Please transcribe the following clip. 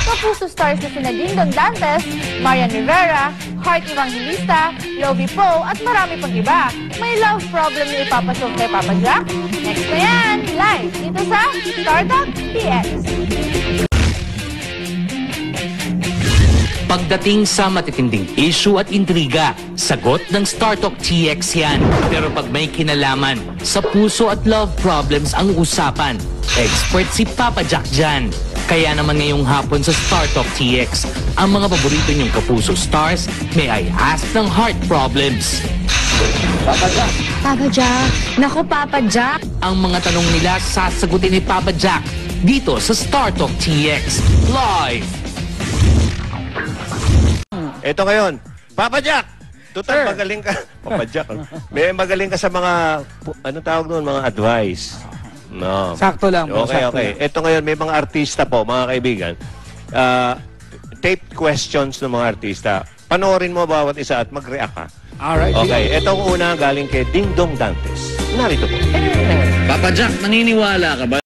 Kapuso stars na sina Dingdong Dantes, Marian Rivera, Heart Evangelista, Lovie Poe at marami pang iba. May love problem na ipapasok kay Papa Jack? Next na yan, live dito sa Startup TX. Pagdating sa matitinding issue at intriga, sagot ng Startalk TX yan. Pero pag may kinalaman, sa puso at love problems ang usapan. Expert si Papa Jack dyan. Kaya naman ngayong hapon sa Startalk TX, ang mga paborito niyong kapuso stars may I ask ng heart problems. Papa Jack. Papa Jack. Naku, Papa Jack. Ang mga tanong nila sasagutin ni Papa Jack dito sa Startalk TX Live. Ito ngayon, Papa Jack! Total, magaling ka. Papa Jack, may magaling ka sa mga, ano tawag doon, mga advice. No. Sakto lang. Okay, sakto okay. Lang. Ito ngayon, may mga artista po, mga kaibigan. Taped questions ng mga artista. Panoorin mo bawat isa at mag-react ka. Alright. Okay, itong una galing kay Dingdong Dantes. Narito po. Papa Jack, naniniwala ka ba